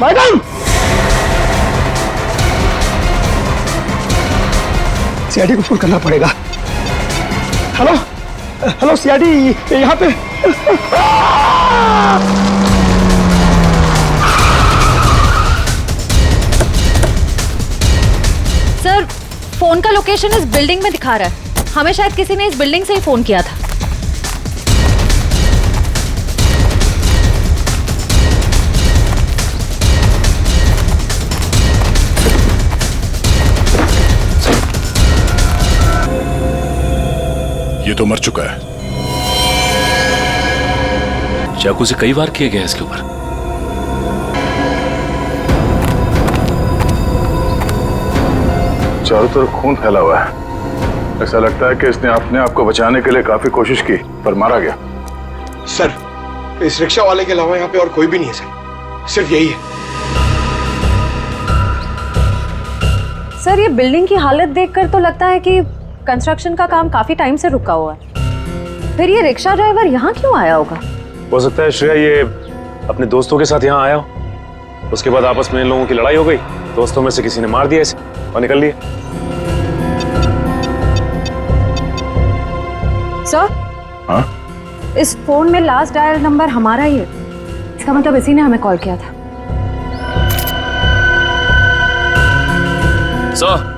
Madam, CID को phone करना पड़ेगा। हेलो हेलो सीआईडी, यहाँ पे। सर, फोन का लोकेशन इस बिल्डिंग में दिखा रहा है। हमें शायद किसी ने इस बिल्डिंग से ही फोन किया था। ये तो मर चुका है। चाकू से कई बार किए गए इसके ऊपर। चारों तरफ खून फैला हुआ है। ऐसा लगता है कि इसने अपने आप को बचाने के लिए काफी कोशिश की पर मारा गया। सर, इस रिक्शा वाले के अलावा यहाँ पे और कोई भी नहीं है सर, सिर्फ यही है। सर, ये बिल्डिंग की हालत देखकर तो लगता है कि कंस्ट्रक्शन का काम काफी टाइम से रुका हुआ है। फिर ये रिक्शा ड्राइवर यहाँ क्यों आया होगा? हो सकता है श्रेया ये अपने दोस्तों के साथ यहाँ आया हो। उसके बाद आपस में इन लोगों की लड़ाई हो गई, दोस्तों में से किसी ने मार दिया इसे और निकल लिए। सर, हाँ? इस फोन में लास्ट डायल नंबर हमारा ही है। इसका मतलब इसी ने हमें कॉल किया था। सर,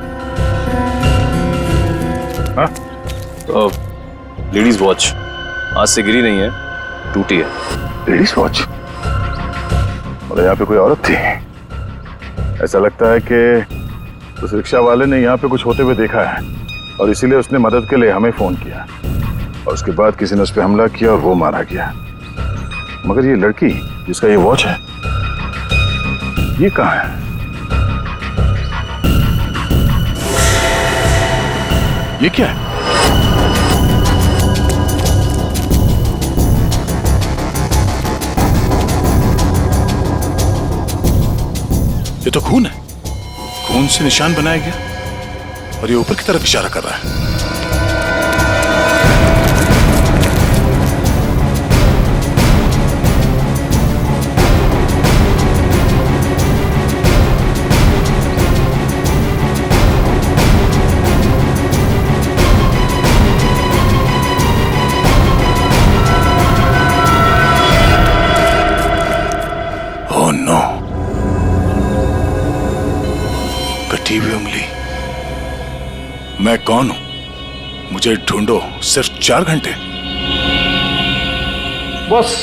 हाँ? तो लेडीज वॉच आज से गिरी नहीं है, टूटी है। Ladies watch? मतलब यहाँ पे कोई औरत थी? ऐसा लगता है कि उस रिक्शा वाले ने यहाँ पे कुछ होते हुए देखा है और इसीलिए उसने मदद के लिए हमें फोन किया और उसके बाद किसी ने उस पर हमला किया और वो मारा गया। मगर ये लड़की जिसका ये वॉच है, ये कहाँ है? ये क्या है? ये तो खून है। खून से निशान बनाया गया और ये ऊपर की तरफ इशारा कर रहा है। ओह नो, कटी हुई उंगली। मैं कौन हूं? मुझे ढूंढो सिर्फ 4 घंटे। बस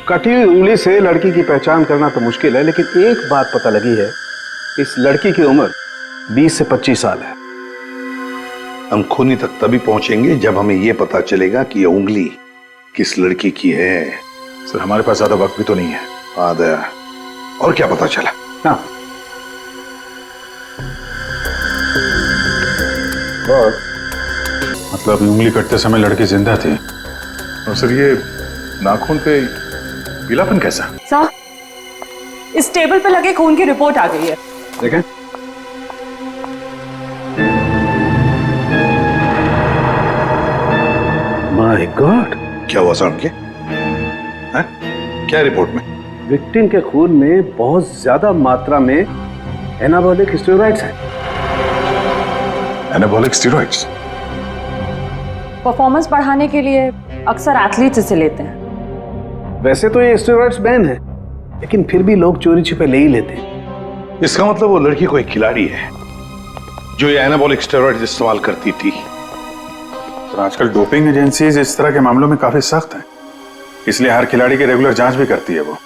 कटी हुई उंगली से लड़की की पहचान करना तो मुश्किल है, लेकिन एक बात पता लगी है, इस लड़की की उम्र 20 से 25 साल है। हम खूनी तक तभी पहुंचेंगे जब हमें यह पता चलेगा कि यह उंगली किस लड़की की है। सर, हमारे पास ज्यादा वक्त भी तो नहीं है। हाँ दया, और क्या पता चला? हाँ, और मतलब उंगली कटते समय लड़की जिंदा थी। और सर, ये नाखून पे पीलापन कैसा? सर, इस टेबल पे लगे खून की रिपोर्ट आ गई है। देखें। माय गॉड, क्या हुआ साहब के? क्या रिपोर्ट में? विक्टिम के खून में बहुत ज्यादा मात्रा में एनाबॉलिक स्टेरॉइड्स हैं। Anabolic steroids? परफॉर्मेंस बढ़ाने के लिए अक्सर एथलीट्स इसे लेते हैं। वैसे तो ये स्टेरॉइड्स बैन है, लेकिन फिर भी लोग चोरी छिपे ले ही लेते हैं। इसका मतलब वो लड़की कोई खिलाड़ी है जो ये एनाबॉलिक स्टेरॉइड्स इस्तेमाल करती थी। सर, आजकल डोपिंग एजेंसीज इस तरह के मामलों में काफी सख्त हैं, इसलिए हर खिलाड़ी की रेगुलर जांच भी करती है वो।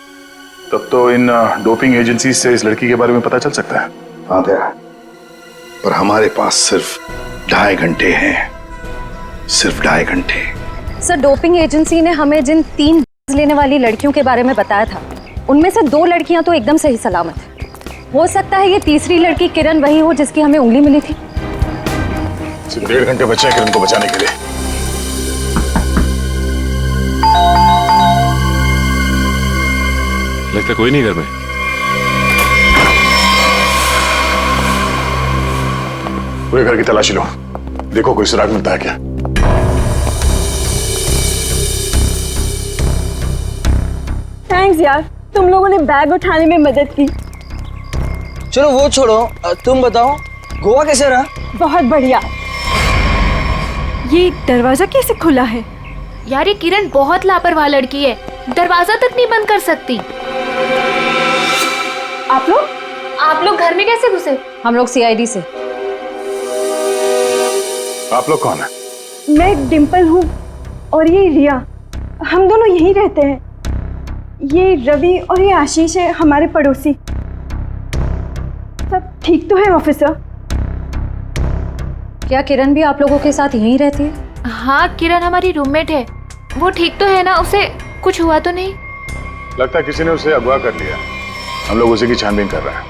तब तो इन डोपिंग एजेंसीज से इस लड़की के बारे में पता चल सकता है। हाँ दया, पर हमारे पास सिर्फ 2.5 घंटे हैं, सिर्फ 2.5 घंटे। सर, डोपिंग एजेंसी ने हमें जिन 3 लेने वाली लड़कियों के बारे में बताया था, उनमें से 2 लड़कियां तो एकदम सही सलामत है। हो सकता है ये तीसरी लड़की किरण वही हो जिसकी हमें उंगली मिली थी। सिर्फ 1.5 घंटे बचे हैं किरण को बचाने के लिए। लगता कोई नहीं घर में। पूरे घर की तलाशी लो, देखो कोई सुराग मिलता है क्या। थैंक्स यार, तुम लोगों ने बैग उठाने में मदद की। चलो वो छोड़ो, तुम बताओ गोवा कैसे रहा? बहुत बढ़िया। ये दरवाजा कैसे खुला है? यार ये किरण बहुत लापरवाह लड़की है, दरवाजा तक नहीं बंद कर सकती। आप लोग घर में कैसे घुसे? हम लोग सीआईडी से। आप लोग कौन है? मैं डिम्पल हूँ और ये रिया, हम दोनों यहीं रहते हैं। ये रवि और ये आशीष है हमारे पड़ोसी। सब ठीक तो है ऑफिसर? क्या किरण भी आप लोगों के साथ यहीं रहती है? हाँ, किरण हमारी रूममेट है। वो ठीक तो है ना? उसे कुछ हुआ तो नहीं? लगता है किसी ने उसे अगवा कर लिया। हम लोग उसी की छानबीन कर रहे हैं।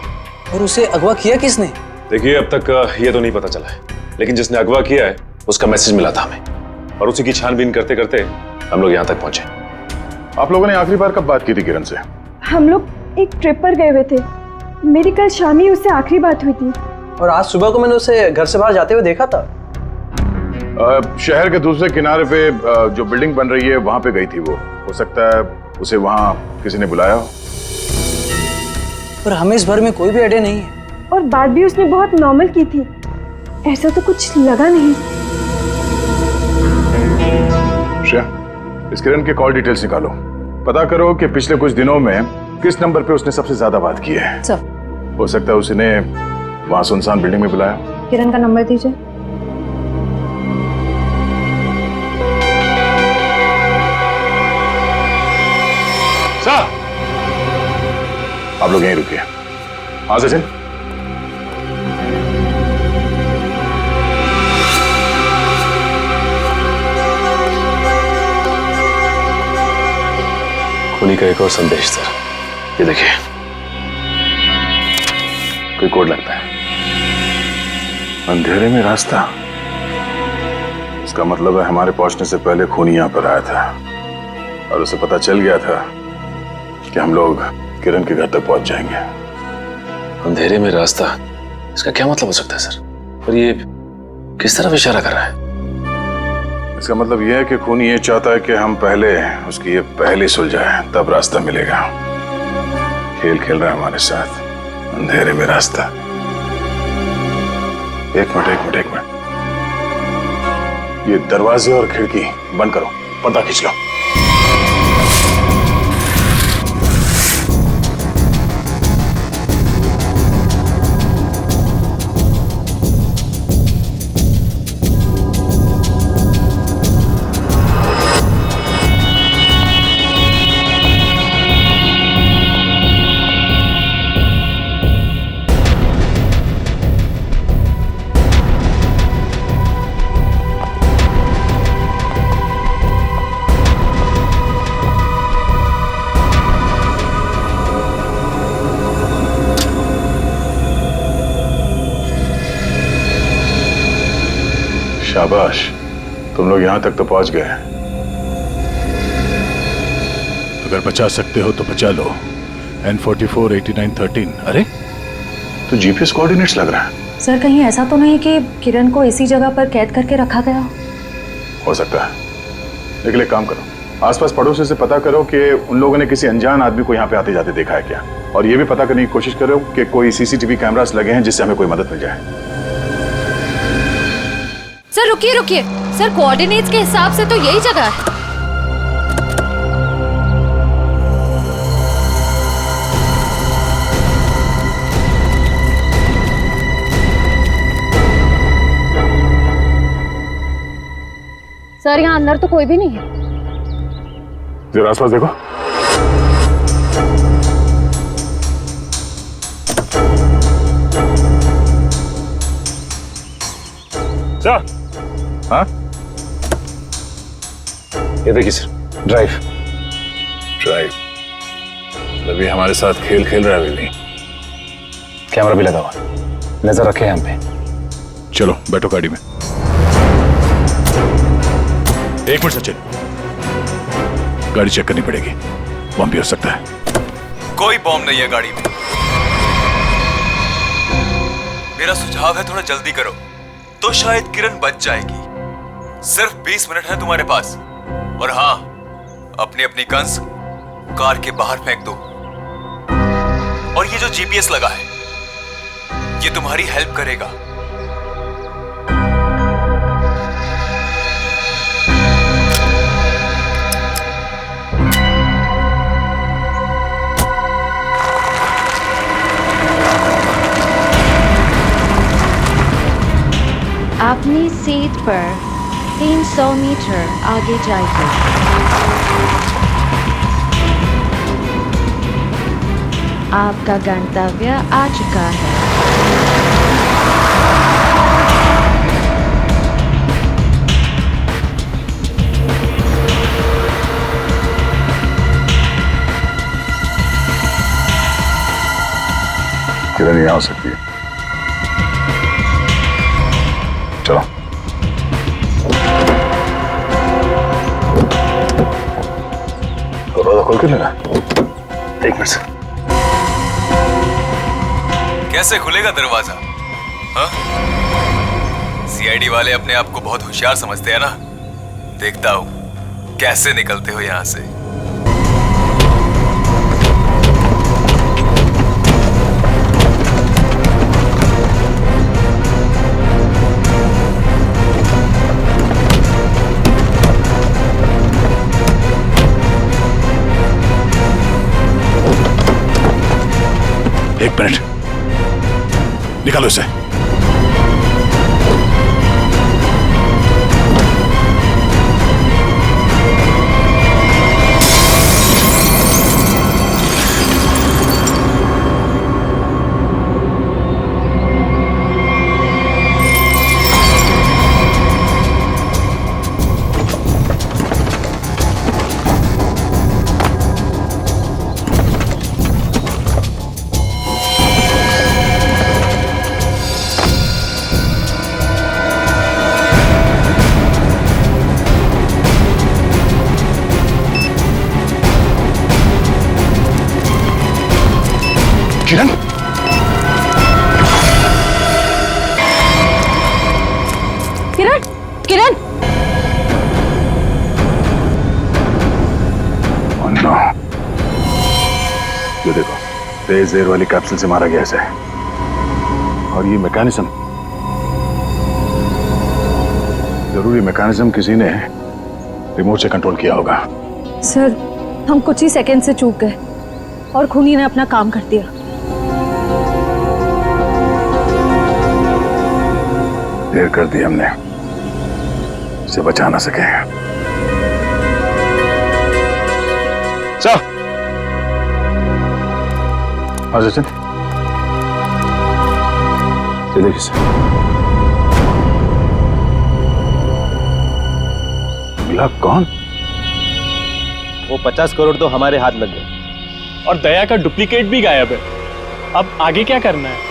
और उसे अगवा किया किसने? देखिए अब तक ये तो नहीं पता चला है, लेकिन जिसने अगवा किया है उसका मैसेज मिला था हमें, और उसी की छानबीन करते करते हम लोग यहाँ तक पहुंचे। आप लोगों ने आखिरी बार कब बात की थी किरण से? हम लोग एक ट्रिप पर गए हुए थे। मेरी कल शाम ही उससे आखिरी बात हुई थी। और आज सुबह को मैंने उसे घर से बाहर जाते हुए देखा था। शहर के दूसरे किनारे पे जो बिल्डिंग बन रही है वहां पे गई थी वो। हो सकता है उसे वहां किसी ने बुलाया हो। पर हमें इस भर में कोई भी आइडिया नहीं है। और बात भी उसने बहुत नॉर्मल की थी, ऐसा तो कुछ लगा नहीं। श्रेया, इस किरण के कॉल डिटेल्स निकालो, पता करो कि पिछले कुछ दिनों में किस नंबर पे उसने सबसे ज्यादा बात की है। सर, हो सकता है उसने वहां सुनसान बिल्डिंग में बुलाया। किरण का नंबर दीजिए। सर, आप लोग यहीं रुकिए। हाँ सचिन। खूनी का एक और संदेश सर, ये देखिए, कोई कोड लगता है। अंधेरे में रास्ता, इसका मतलब है हमारे पहुंचने से पहले खूनी यहाँ पर आया था और उसे पता चल गया था कि हम लोग किरण के घर तक पहुंच जाएंगे। अंधेरे में रास्ता, इसका क्या मतलब हो सकता है सर? और ये किस तरफ इशारा कर रहा है? इसका मतलब यह है कि खूनी ये चाहता है कि हम पहले उसकी ये पहले सुलझाए, तब रास्ता मिलेगा। खेल खेल रहा है हमारे साथ, अंधेरे में रास्ता। एक मिनट, ये दरवाजे और खिड़की बंद करो, पर्दा खींच लो। शाबाश, तुम लोग यहां तक तो पहुंच गए। अगर बचा सकते हो तो बचा लो। N44 8913। अरे तो जीपीएस कोऑर्डिनेट्स लग रहा है। सर, कहीं ऐसा तो नहीं कि किरण को इसी जगह पर कैद करके रखा गया हो सकता है, लेकिन एक काम करो, आसपास पड़ोसी से पता करो कि उन लोगों ने किसी अनजान आदमी को यहाँ पे आते जाते देखा है क्या, और ये भी पता करने की कोशिश करो कि कोई सीसीटीवी कैमरास लगे हैं जिससे हमें कोई मदद मिल जाए। सर रुकिए, सर कोऑर्डिनेट्स के हिसाब से तो यही जगह है। सर, यहाँ अंदर तो कोई भी नहीं है। जरा आसपास देखो। सर, हाँ, ये देखिए सर, ड्राइव। अभी हमारे साथ खेल खेल रहा है नहीं। कैमरा भी लगा हुआ, नजर रखे यहाँ पे। चलो बैठो गाड़ी में। एक मिनट सचिन, गाड़ी चेक करनी पड़ेगी, बम भी हो सकता है। कोई बम नहीं है गाड़ी में। मेरा सुझाव है थोड़ा जल्दी करो तो शायद किरण बच जाएगी। सिर्फ 20 मिनट है तुम्हारे पास। और हाँ, अपनी अपनी गन्स कार के बाहर फेंक दो, और ये जो जीपीएस लगा है ये तुम्हारी हेल्प करेगा। अपनी सीट पर 300 मीटर आगे जाइए। आपका गंतव्य आ चुका है। किरण यहाँ हो सकती है। चलो दरवाजा खोल के लेना। एक मिनट से। कैसे खुलेगा दरवाजा? हाँ? सीआईडी वाले अपने आप को बहुत होशियार समझते हैं ना। देखता हूं कैसे निकलते हो यहां से। एक मिनट, निकालो इसे। किरण, किरण, किरण! Oh no. ये देखो, तेज एयर वाली कैप्सूल से मारा गया इसे। और ये मैकेनिज्म, जरूरी मैकेनिज्म किसी ने रिमोट से कंट्रोल किया होगा। सर, हम कुछ ही सेकंड से चूक गए और खूनी ने अपना काम कर दिया। देर कर दी हमने, इसे बचा ना सके। चल, आ सचिन, चलिए किसे मिला? कौन? वो 50 करोड़ तो हमारे हाथ लग गए और दया का डुप्लीकेट भी गायब है। अब आगे क्या करना है?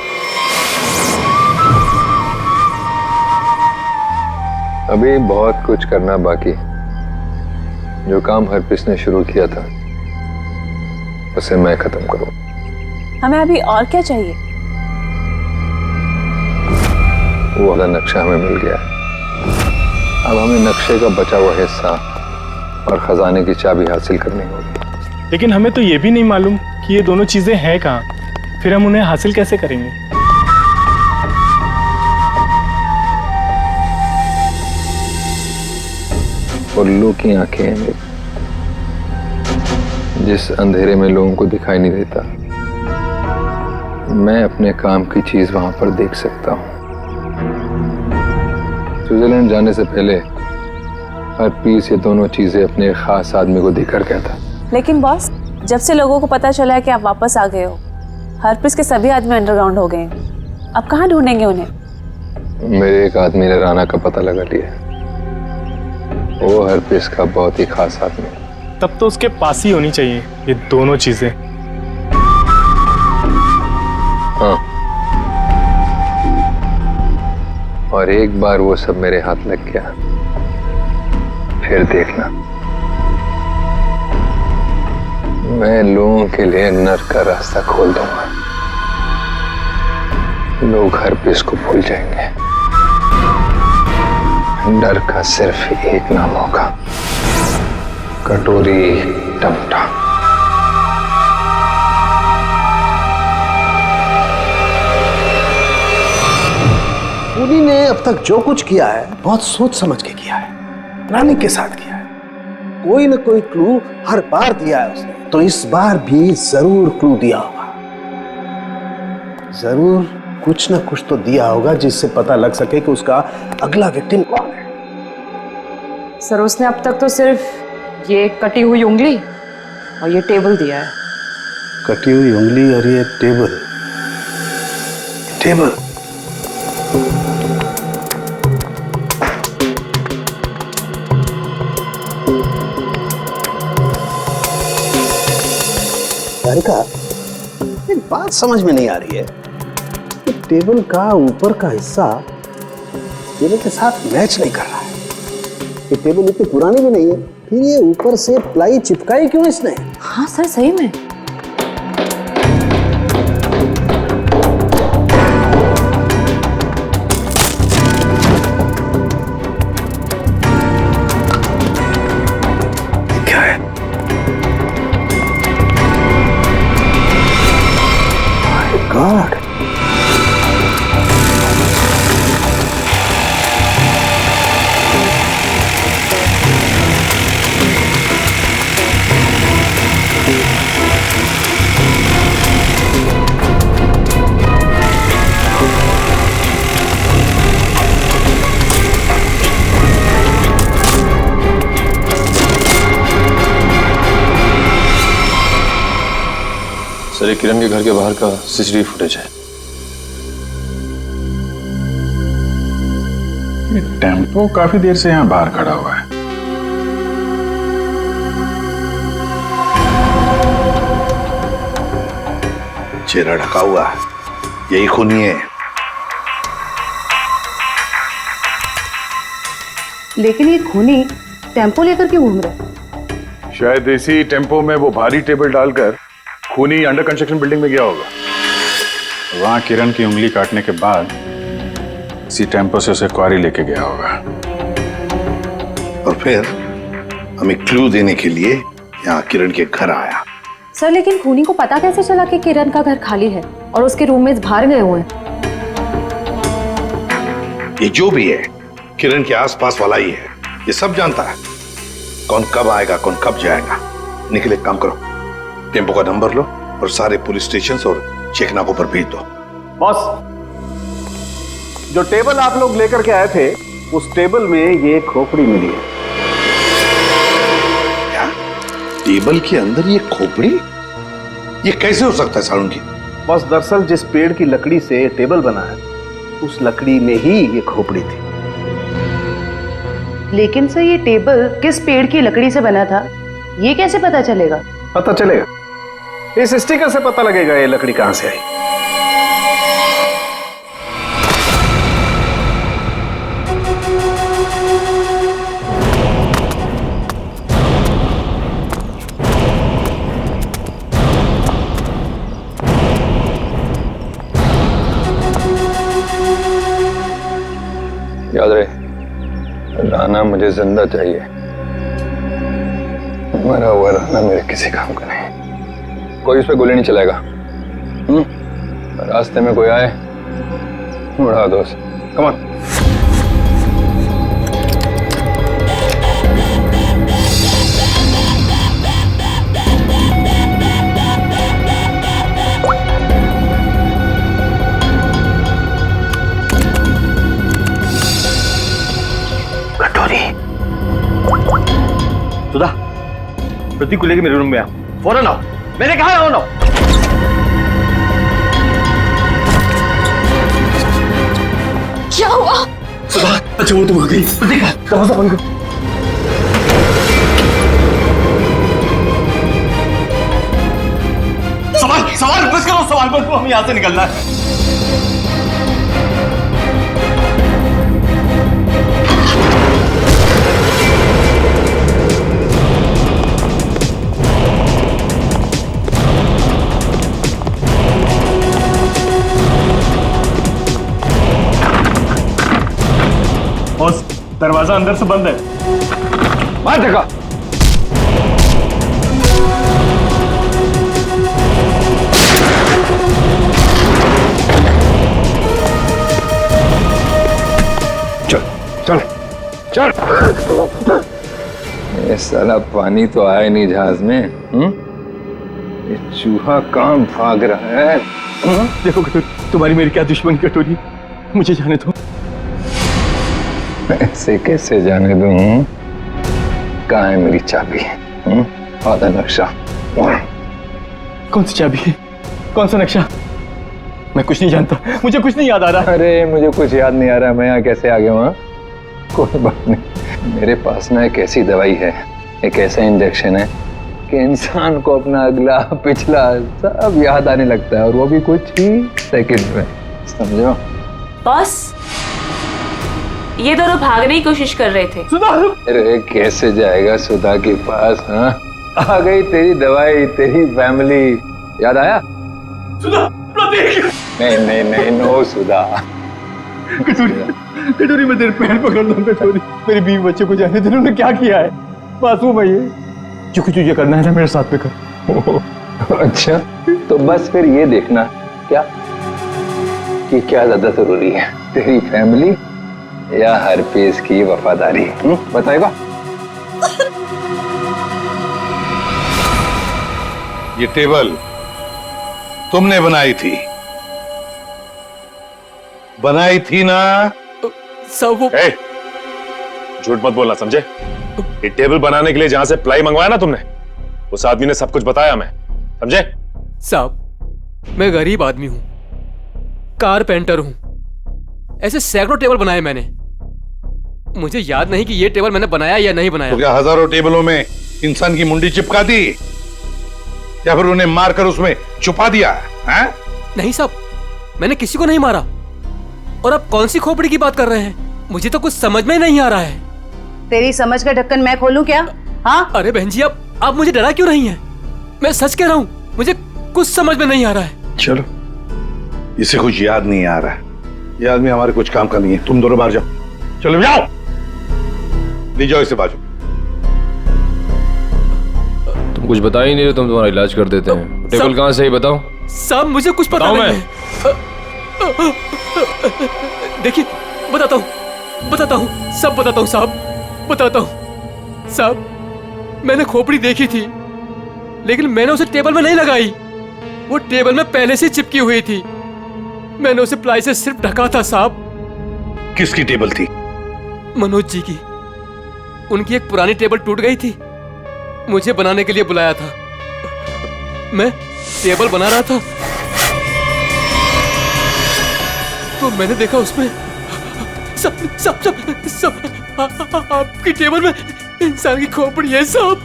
अभी बहुत कुछ करना बाकी। जो काम हरप्रीत ने शुरू किया था उसे मैं खत्म करूं। हमें अभी और क्या चाहिए? वो वाला नक्शा हमें मिल गया है। अब हमें नक्शे का बचा हुआ हिस्सा और खजाने की चाबी हासिल करनी होगी। लेकिन हमें तो ये भी नहीं मालूम कि ये दोनों चीजें हैं कहाँ। फिर हम उन्हें हासिल कैसे करेंगे? उल्लू की आंखें हैं मेरी। जिस अंधेरे में लोगों को दिखाई नहीं देता, मैं अपने काम की चीज वहां पर देख सकता हूं। स्विट्जरलैंड जाने से पहले हरप्रीत ये दोनों चीजें अपने खास आदमी को देकर गया था। लेकिन बॉस, जब से लोगों को पता चला है कि आप वापस आ गए हो, हरप्रीत के सभी आदमी अंडरग्राउंड हो गए हैं। अब कहाँ ढूंढेंगे उन्हें? मेरे एक आदमी ने राना का पता लगा लिया। वो हरप्रीत का बहुत ही खास आदमी है। तब तो उसके पास ही होनी चाहिए ये दोनों चीजें। हाँ, और एक बार वो सब मेरे हाथ लग गया, फिर देखना मैं लोगों के लिए नर्क का रास्ता खोल दूंगा। लोग हरप्रीत को भूल जाएंगे। डर का सिर्फ एक नाम होगा, कटोरी टमटा। अब तक जो कुछ किया है बहुत सोच समझ के किया है, प्लानिंग के साथ किया है। कोई न कोई क्लू हर बार दिया है उसने, तो इस बार भी जरूर क्लू दिया होगा। जरूर कुछ न कुछ तो दिया होगा जिससे पता लग सके कि उसका अगला विक्टिम कौन है। सर उसने अब तक तो सिर्फ ये कटी हुई उंगली और ये टेबल दिया है। कटी हुई उंगली और ये टेबल। टेबल का एक बात समझ में नहीं आ रही है कि टेबल का ऊपर का हिस्सा टेबल के साथ मैच नहीं कर रहा है। ये टेबल इतनी पुरानी भी नहीं है, फिर ये ऊपर से प्लाई चिपकाई क्यों इसने? हाँ सर सही में। क्या है? God. सर ये किरण के घर के बाहर का सीसीटीवी फुटेज है। टेम्पो काफी देर से यहाँ बाहर खड़ा हुआ है। चेहरा ढका हुआ है, यही खूनी है। लेकिन ये खूनी टेम्पो लेकर क्यों घूम रहे? शायद इसी टेम्पो में वो भारी टेबल डालकर खूनी अंडर कंस्ट्रक्शन बिल्डिंग में गया होगा। वहां किरण की उंगली काटने के बाद इसी टेम्पो से उसे क्वारी लेके गया होगा। और फिर हमें क्लू देने के लिए यहाँ किरण के घर आया। सर लेकिन खूनी को पता कैसे चला कि किरण का घर खाली है और उसके रूममेट्स बाहर गए हुए हैं? ये जो भी है किरण के आसपास वाला ही है, ये सब जानता है कौन कब आएगा कौन कब जाएगा। निकल एक काम करो, टेम्पो का नंबर लो और सारे पुलिस स्टेशन और चेकनाकों पर भेज दो। बॉस, जो टेबल आप लोग लेकर के आए थे उस टेबल में ये खोपड़ी मिली है। क्या? टेबल के अंदर ये खोपड़ी? ये कैसे हो सकता है सालुंकी? बॉस दरअसल जिस पेड़ की लकड़ी से टेबल बना है उस लकड़ी में ही ये खोपड़ी थी। लेकिन सर ये टेबल किस पेड़ की लकड़ी से बना था ये कैसे पता चलेगा? पता चलेगा, इस स्टिकर से पता लगेगा ये लकड़ी कहां से आई। याद रहे, राना मुझे जिंदा चाहिए, मरा हुआ राना मेरे किसी काम का नहीं। कोई उस पर गोली नहीं चलाएगा। रास्ते में कोई आए उड़ा दो उसे। Come on. कटोरी। सुधा, प्रतीक को लेके मेरे रूम में आओ, फौरन आओ। मैंने कहा आओ ना। क्या हुआ? सुधा, अच्छा वो तुम आ गई। प्रतीक, दरवाजा बंद करो। सवाल बस करो, सवाल बस करो, हमें यहाँ से निकलना है। दरवाजा अंदर से बंद है। मार देखा। चल। ये साला पानी तो आया नहीं जहाज में। ये चूहा कहाँ भाग रहा है? देखो कटोरी, तुम्हारी मेरी क्या दुश्मनी कटोरी, मुझे जाने दो। ऐसे कैसे जाने दूं? कहाँ है मेरी चाबी? आधा नक्शा। कौन सी चाबी है? कौन सा नक्शा? मैं कुछ नहीं जानता, मुझे कुछ नहीं याद आ रहा। अरे मुझे कुछ याद नहीं आ रहा, मैं यहाँ कैसे आ गया हूँ? कोई बात नहीं, मेरे पास ना एक ऐसी दवाई है, एक ऐसा इंजेक्शन है कि इंसान को अपना अगला पिछला सब याद आने लगता है, और वो भी कुछ ही सेकंड में, समझो? बॉस, ये दोनों भागने की कोशिश कर रहे थे। अरे कैसे जाएगा सुधा के पास? हाँ, आ गई तेरी दवाई, तेरी फैमिली, याद आया? सुधा, नहीं नहीं नहीं, नो सुधा। कटोरी मैं तेरे पैर पकड़ लूं कटोरी, मेरे बीवी बच्चे को जाने दे। उन्होंने क्या किया है? मासूम है ये, जो कुछ तुझे करना है ना मेरे साथ में कर। अच्छा, तो बस फिर ये देखना क्या कि क्या ज्यादा जरूरी है, तेरी फैमिली या हरपेश की वफादारी? बताएगा? ये टेबल तुमने बनाई थी ना? सब वो झूठ मत बोलना, समझे? ये टेबल बनाने के लिए जहां से प्लाई मंगवाया ना तुमने, उस आदमी ने सब कुछ बताया, मैं समझे? साहब, मैं गरीब आदमी हूं, कारपेंटर हूं, ऐसे सैकड़ों टेबल बनाए मैंने, मुझे याद नहीं कि ये टेबल मैंने बनाया या नहीं बनाया। तो क्या हजारों टेबलों में इंसान की मुंडी चिपका दी, या फिर उन्हें मारकर उसमें छुपा दिया है? नहीं साहब, मैंने किसी को नहीं मारा। और आप कौन सी खोपड़ी की बात कर रहे हैं? मुझे तो कुछ समझ में नहीं आ रहा है। तेरी समझ का ढक्कन मैं खोलूं क्या? हाँ? अरे बहन जी, आप मुझे डरा क्यों रही हैं? मैं सच कह रहा हूँ, मुझे कुछ समझ में नहीं आ रहा है। चलो, इसे कुछ याद नहीं आ रहा है, ये आदमी हमारे कुछ काम का नहीं है। तुम दोनों बाहर जाओ, चलो जाओ, ले जाओ इसे बाजू। तुम कुछ बता ही नहीं रहे, तुम तुम्हारा इलाज कर देते हैं। टेबल कहाँ से ही बताओ। साहब मुझे कुछ पता नहीं है। देखिए, बताता हूँ, सब बताता हूँ साहब, बताता हूँ। साहब, मैंने खोपड़ी देखी थी, लेकिन मैंने उसे टेबल में नहीं लगाई, वो टेबल में पहले से चिपकी हुई थी। मैंने उसे प्लाई से सिर्फ ढका था साहब। किसकी टेबल थी? मनोज जी की। उनकी एक पुरानी टेबल टूट गई थी, मुझे बनाने के लिए बुलाया था। मैं टेबल बना रहा था तो मैंने देखा उसमें सब आपकी टेबल में इंसान की खोपड़ी है साहब।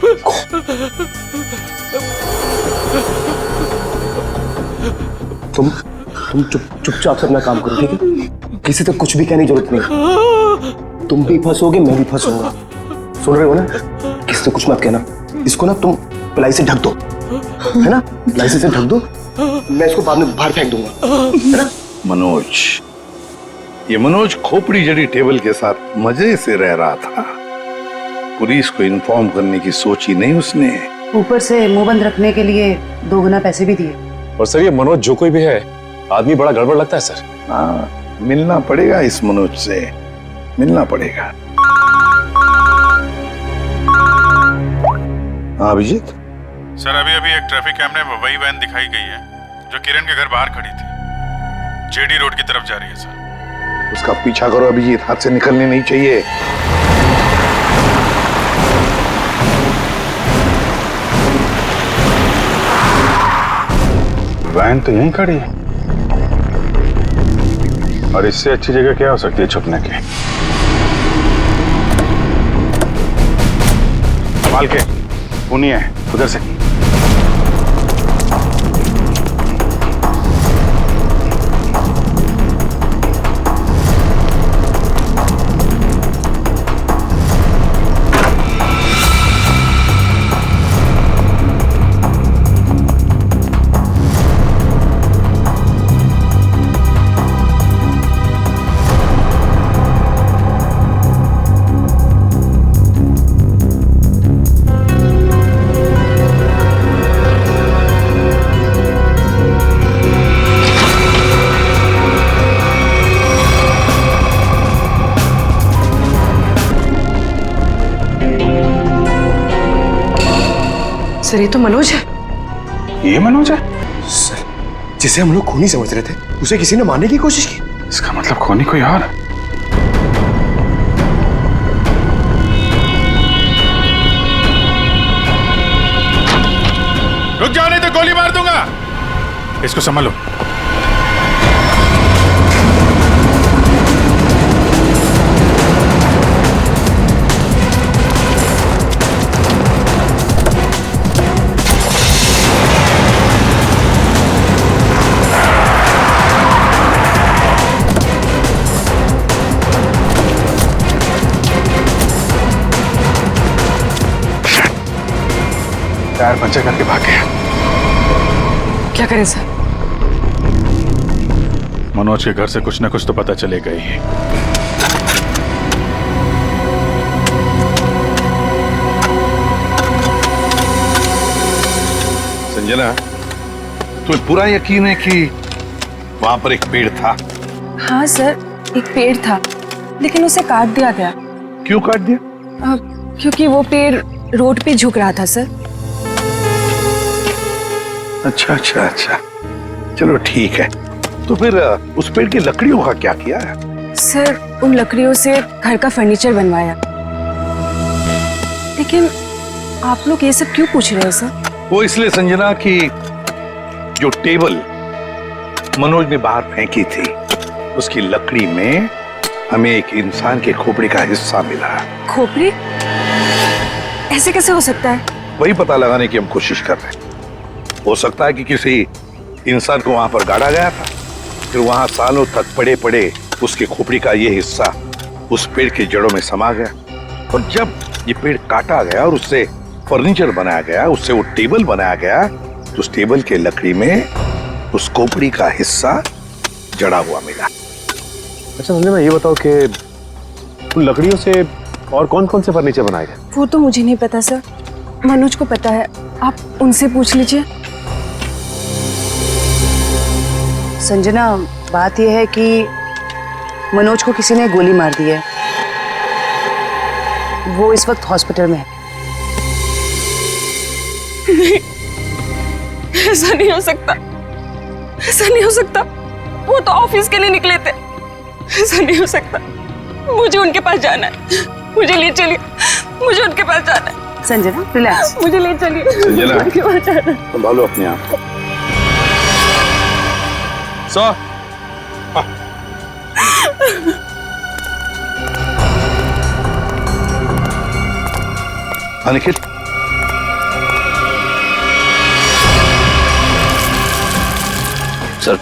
तुम चुपचाप से अपना काम करो, ठीक है? किसी तक कुछ भी कहने की जरूरत नहीं। तुम भी फंसोगे, मैं भी फंसूंगा। सुन रहे हो ना? किसी से कुछ मत कहना। इसको ना तुम प्लाई से ढक दो, है ना? प्लाई से ढक दो, मैं इसको बाद में बाहर फेंक दूंगा, है ना? मनोज, ये मनोज खोपड़ी जड़ी टेबल के साथ मजे से रह रहा था। पुलिस को इन्फॉर्म करने की सोची नहीं उसने। ऊपर से मुंह बंद रखने के लिए 2 गुना पैसे भी दिए। और सर, ये मनोज जो कोई भी है, आदमी बड़ा गड़बड़ लगता है सर। हाँ, मिलना पड़ेगा इस मनोज से, मिलना पड़ेगा। हाँ अभिजीत सर, अभी एक ट्रैफिक कैमरे में वही वैन दिखाई गई है जो किरण के घर बाहर खड़ी थी, जेडी रोड की तरफ जा रही है सर। उसका पीछा करो अभिजीत, हाथ से निकलने नहीं चाहिए। वैन तो यहीं खड़ी है, और इससे अच्छी जगह क्या हो सकती है छुपने की? संभाल के, पुनी है उधर से। सर ये तो मनोज है। ये मनोज है? सर, जिसे हम लोग खूनी समझ रहे थे उसे किसी ने मारने की कोशिश की। इसका मतलब खूनी कोई और है। रुक जाओ नहीं तो गोली मार दूंगा। इसको संभालो। टायर पंचर करके भाग गया। क्या करें सर? मनोज के घर से कुछ ना कुछ तो पता चलेगा ही। संजना, तुम्हें पूरा यकीन है कि वहां पर एक पेड़ था? हाँ सर, एक पेड़ था, लेकिन उसे काट दिया गया। क्यों काट दिया? क्योंकि वो पेड़ रोड पे झुक रहा था सर। अच्छा अच्छा अच्छा, चलो ठीक है। तो फिर उस पेड़ की लकड़ियों का क्या किया है? सर, उन लकड़ियों से घर का फर्नीचर बनवाया। लेकिन आप लोग ये सब क्यों पूछ रहे हैं सर? वो इसलिए संजना कि जो टेबल मनोज ने बाहर फेंकी थी उसकी लकड़ी में हमें एक इंसान के खोपड़ी का हिस्सा मिला। खोपड़ी? ऐसे कैसे हो सकता है? वही पता लगाने की हम कोशिश कर रहे हैं। हो सकता है कि किसी इंसान को वहां पर गाड़ा गया था, फिर वहां सालों तक पड़े पड़े उसके खोपड़ी का ये हिस्सा उस पेड़ की जड़ों में समा गया, और जब ये पेड़ काटा गया और उससे फर्नीचर बनाया गया, उससे वो टेबल बनाया गया, तो उस टेबल के लकड़ी में उस खोपड़ी का हिस्सा जड़ा हुआ मिला। अच्छा संजय, ये बताओ कि उन लकड़ियों से और कौन कौन से फर्नीचर बनाए गए? वो तो मुझे नहीं पता सर, मनोज को पता है, आप उनसे पूछ लीजिए। संजना, बात यह है कि मनोज को किसी ने गोली मार दी है। वो इस वक्त हॉस्पिटल में है। नहीं, ऐसा नहीं हो सकता, ऐसा नहीं हो सकता। वो तो ऑफिस के लिए निकले थे। ऐसा नहीं हो सकता। मुझे उनके पास जाना है, मुझे ले चलिए, मुझे उनके पास जाना है। संजना रिलैक्स, मुझे ले चलिए, संजना, उनके पास जाना है। संभालो अपने आप को। निखिल, सर,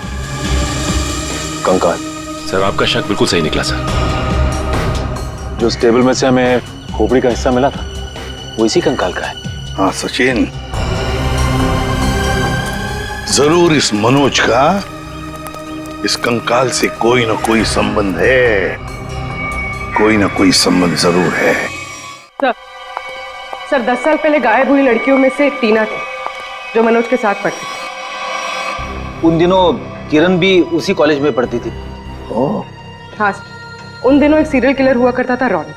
कंकाल। सर, आपका शक बिल्कुल सही निकला सर। जो उस टेबल में से हमें खोपड़ी का हिस्सा मिला था वो इसी कंकाल का है। हाँ सचिन, जरूर इस मनोज का इस कंकाल से कोई ना कोई संबंध है, कोई ना कोई संबंध जरूर है। सर 10 साल पहले गायब हुई लड़कियों में से टीना थी, जो मनोज के साथ पढ़ती थी। उन दिनों किरण भी उसी कॉलेज में पढ़ती थी। हाँ सर, उन दिनों एक सीरियल किलर हुआ करता था रॉनी,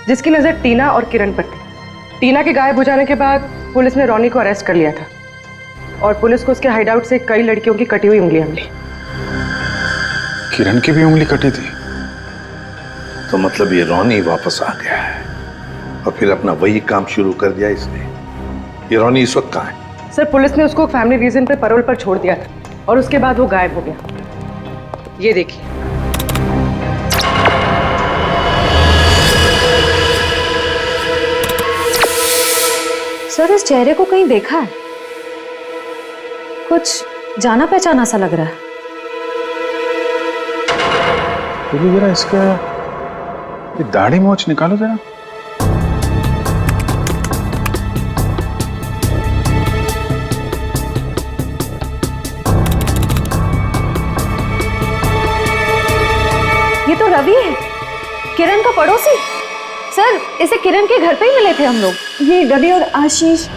जिसकी नजर टीना और किरण पर थी। टीना के गायब हो जाने के बाद पुलिस ने रॉनी को अरेस्ट कर लिया था, और पुलिस को उसके हाइडआउट से कई लड़कियों की कटी हुई उंगलियां मिली। किरण की भी उंगली कटी थी? तो मतलब ये रॉनी वापस आ गया है और फिर अपना वही काम शुरू कर दिया इसने। ये रॉनी इस वक्त कहाँ है? सर, पुलिस ने उसको फैमिली रीजन पे पैरोल पर छोड़ दिया था, और उसके बाद वो गायब हो गया। ये देखिए। सर, इस चेहरे को कहीं देखा है? कुछ जाना पहचाना सा लग रहा है। तो जरा इसका ये दाढ़ी मोछ निकालो जरा। ये तो रवि है, किरण का पड़ोसी। सर, इसे किरण के घर पे ही मिले थे हम लोग। ये रवि और आशीष।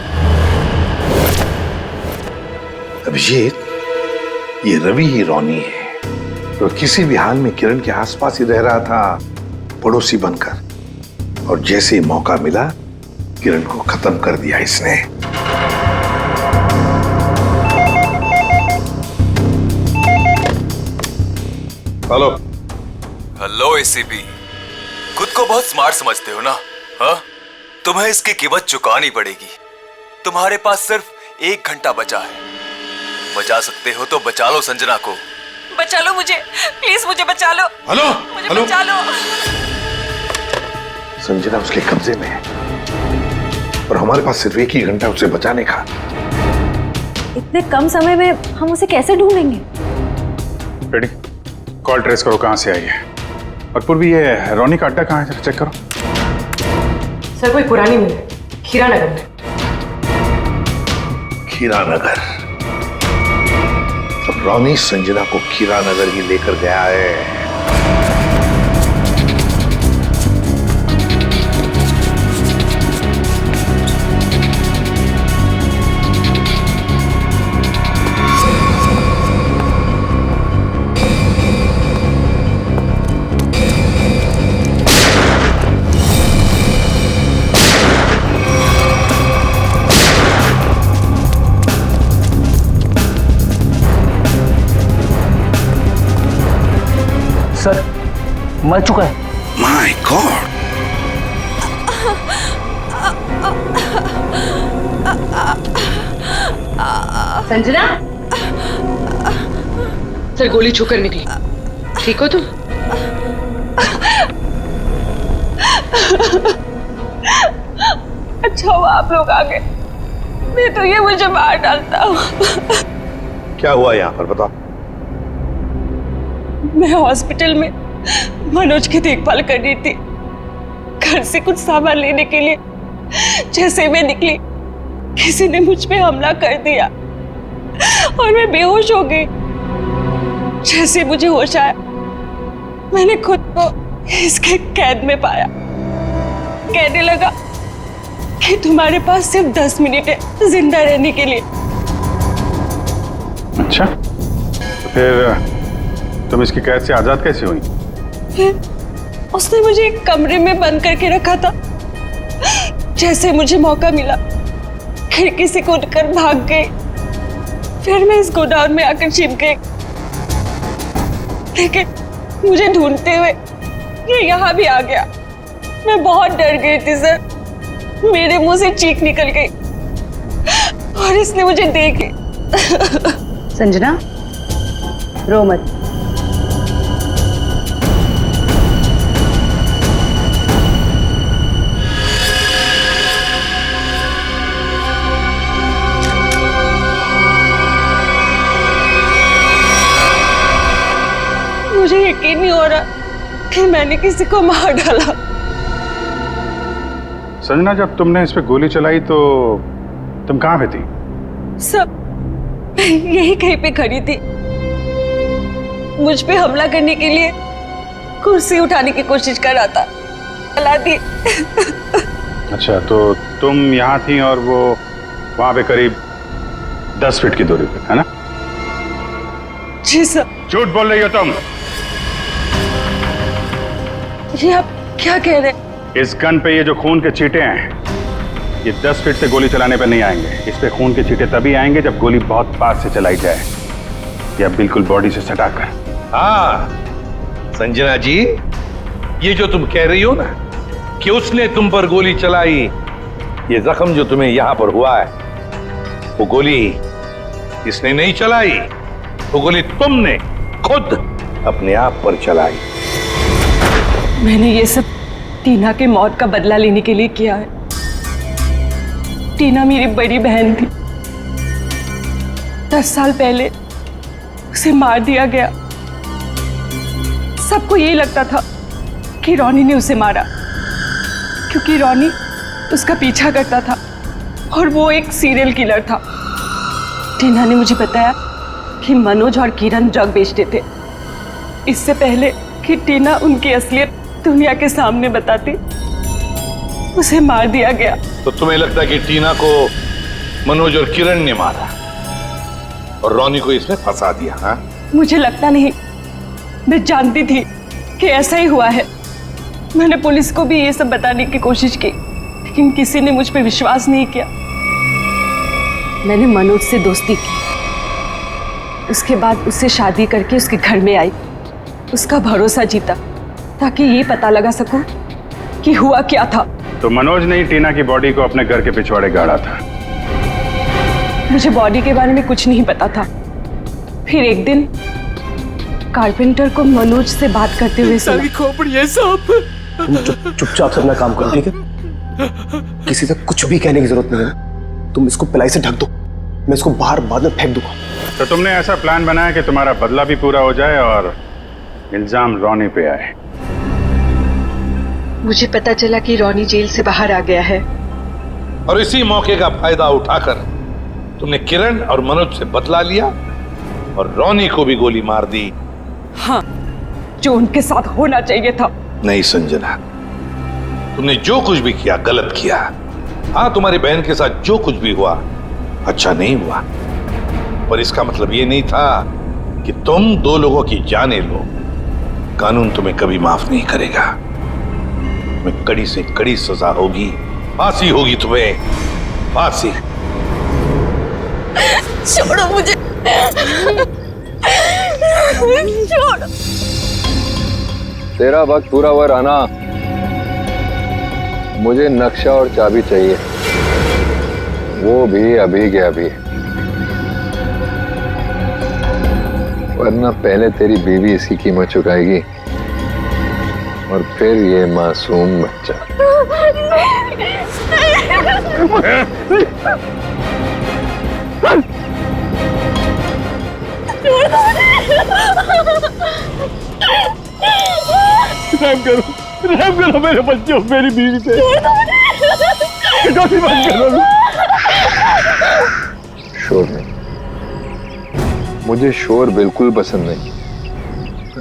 अभिजीत, ये रवि ही रॉनी है, तो किसी भी हाल में किरण के आसपास ही रह रहा था, पड़ोसी बनकर। और जैसे ही मौका मिला किरण को खत्म कर दिया इसने। हेलो। हेलो एसीपी, खुद को बहुत स्मार्ट समझते हो ना? हाँ, तुम्हें इसकी कीमत चुकानी पड़ेगी। तुम्हारे पास सिर्फ 1 घंटा बचा है। बचा सकते हो तो बचा लो संजना को। बचा लो मुझे, प्लीज मुझे बचा लो। हेलो, मुझे हेलो। बचा लो। संजना उसके कब्जे में है और हमारे पास सिर्फ 1 ही घंटा उसे बचाने का। इतने कम समय में हम उसे कैसे ढूंढेंगे? रेडी, कॉल ट्रेस करो कहाँ से आई है। और पूर्वी ये रोनी का अड्डा कहाँ है, जरा चेक करो। सर कोई पुरानी मिल है, खीरा नगर में। खीरा नगर? अब रोनी संजना को खीरा नगर ही लेकर गया है। सर मर चुका है। My God. संजना, सर गोली छूकर निकली। ठीक हो तुम? अच्छा हुआ आप लोग आ गए, नहीं तो ये मुझे मार डालता। क्या हुआ यहाँ पर, बताओ। मैं हॉस्पिटल में मनोज की देखभाल कर रही थी। घर से कुछ सामान लेने के लिए जैसे मैं निकली, किसी ने मुझ पे हमला कर दिया और मैं बेहोश हो गई। जैसे मुझे होश आया, मैंने खुद को इसके कैद में पाया। कहने लगा कि तुम्हारे पास सिर्फ 10 मिनट है जिंदा रहने के लिए। अच्छा, तो फिर तुम इसकी कैद से आजाद कैसे हुई? फिर उसने मुझे एक कमरे में बंद करके रखा था। जैसे मुझे मौका मिला, खिड़की से कूदकर भाग गई। फिर मैं इस गोडाउन में आकर छिप गई, लेकिन मुझे ढूंढते हुए ये यहाँ भी आ गया। मैं बहुत डर गई थी सर, मेरे मुंह से चीख निकल गई और इसने मुझे देखी। संजना, रो मत। मुझे यकीन नहीं हो रहा कि मैंने किसी को मार डाला। संजना, जब तुमने इस पे गोली चलाई तो तुम कहाँ पे थी? सब यही कहीं पे खड़ी थी। मुझ पे हमला करने के लिए कुर्सी उठाने की कोशिश कर रहा था, चला दी। अच्छा, तो तुम यहाँ थी और वो वहां पे करीब 10 फीट की दूरी पे, है ना? जी सर। झूठ बोल रही हो तुम। ये आप क्या कह रहे हैं? इस गन पे ये जो खून के छींटे हैं, ये 10 फीट से गोली चलाने पे नहीं आएंगे। इस पे खून के छींटे तभी आएंगे जब गोली बहुत पास से चलाई जाए, या बिल्कुल बॉडी से सटाकर। हाँ संजना जी, ये जो तुम कह रही हो ना कि उसने तुम पर गोली चलाई, ये जख्म जो तुम्हें यहां पर हुआ है, वो गोली इसने नहीं चलाई, वो गोली तुमने खुद अपने आप पर चलाई। मैंने ये सब टीना के मौत का बदला लेने के लिए किया है। टीना मेरी बड़ी बहन थी। 10 साल पहले उसे मार दिया गया। सबको यही लगता था कि रोनी ने उसे मारा, क्योंकि रोनी उसका पीछा करता था और वो एक सीरियल किलर था। टीना ने मुझे बताया कि मनोज और किरण ड्रग बेचते थे। इससे पहले कि टीना उनकी असलियत दुनिया के सामने बताती, उसे मार दिया गया। तो तुम्हें लगता है कि टीना को मनोज और किरण ने मारा और रोनी को इसमें फंसा दिया? हाँ, मुझे लगता नहीं, मैं जानती थी कि ऐसा ही हुआ है। मैंने पुलिस को भी ये सब बताने की कोशिश की, लेकिन किसी ने मुझ पे विश्वास नहीं किया। मैंने मनोज से दोस्ती की, उसके बाद उससे शादी करके उसके घर में आई। उसका भरोसा जीता ताकि ये पता लगा सकूं कि हुआ क्या था। तो मनोज ने ही टीना की बॉडी को अपने घर के पिछवाड़े गाड़ा था। मुझे बॉडी के बारे में कुछ नहीं पता था। फिर एक दिन कारपेंटर को मनोज से बात करते हुए सुना। खोपड़ी है साहब। तुम चुपचाप से अपना काम करो, ठीक है? किसी से कुछ भी कहने की जरूरत नहीं है। तुम इसको पिलाई से ढक दो, मैं इसको बाहर बाद में फेंक दूंगा। तो तुमने ऐसा प्लान बनाया कि तुम्हारा बदला भी पूरा हो जाए और इल्जाम रॉनी पे आए। मुझे पता चला कि रॉनी जेल से बाहर आ गया है और इसी मौके का फायदा उठाकर तुमने किरण और मनोज से बदला लिया और रॉनी को भी गोली मार दी। हाँ, जो उनके साथ होना चाहिए था। नहीं संजना, तुमने जो कुछ भी किया गलत किया। हाँ, तुम्हारी बहन के साथ जो कुछ भी हुआ अच्छा नहीं हुआ, पर इसका मतलब ये नहीं था कि तुम दो लोगों की जानें लो। कानून तुम्हें कभी माफ नहीं करेगा। तुम्हें कड़ी से कड़ी सजा होगी, फांसी होगी तुम्हें, फांसी। छोड़ो मुझे, छोड़ो। तेरा वक्त पूरा हुआ राना। मुझे नक्शा और चाबी चाहिए, वो भी अभी के अभी, वरना पहले तेरी बीवी इसकी कीमत चुकाएगी और फिर ये मासूम बच्चा। रहम करो मेरे बच्चों, मेरी बीवी पे। शोर नहीं, मुझे शोर बिल्कुल पसंद नहीं।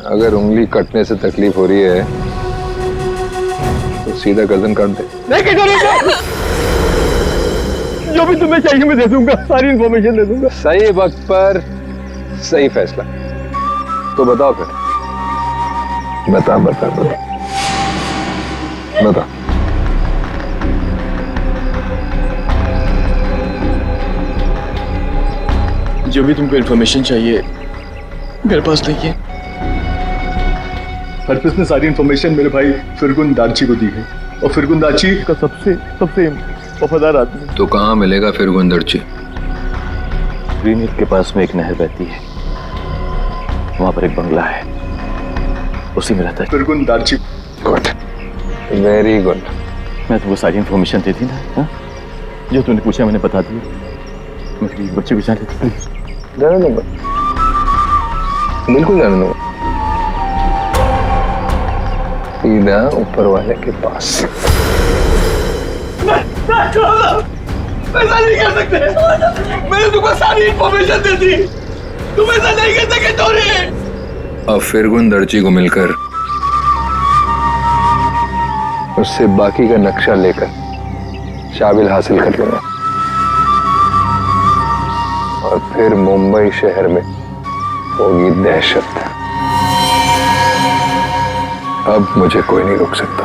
अगर उंगली कटने से तकलीफ हो रही है तो सीधा गर्दन काट दे। नहीं कटोरेगा। जो भी तुम्हें चाहिए मैं दे दूंगा, सारी इंफॉर्मेशन दे दूंगा। सही वक्त पर सही फैसला। तो बताओ फिर, बता बता बता बता। जो भी तुमको इन्फॉर्मेशन चाहिए मेरे पास नहीं है। हरप्रीत ने सारी इन्फॉर्मेशन मेरे भाई फिरगुन दार्ची को दी है और फिरगुन दार्ची का सबसे वफादार आदमी। तो कहाँ मिलेगा फिरगुन दार्ची? ग्रीनहिल के पास में एक नहर बहती है, वहां पर एक बंगला है, उसी में रहता है फिरगुन दार्ची। Good, very good. मैं तुमको सारी इन्फॉर्मेशन दे दी ना? हा? जो तूने पूछा मैंने बता दिया। मेरे बच्चे भी जाने दे, जाने दो, बिल्कुल जाने दो। सीधा ऊपर वाले के पास। ऐसा नहीं कर सकते। मैंने तुमको सारी इन्फॉर्मेशन दे दी, तुम ऐसा नहीं कर सके चोरी। अब फिरगुन दर्जी को मिलकर उससे बाकी का नक्शा लेकर शाबिल हासिल कर लूंगा और फिर मुंबई शहर में होगी दहशत। अब मुझे कोई नहीं रोक सकता।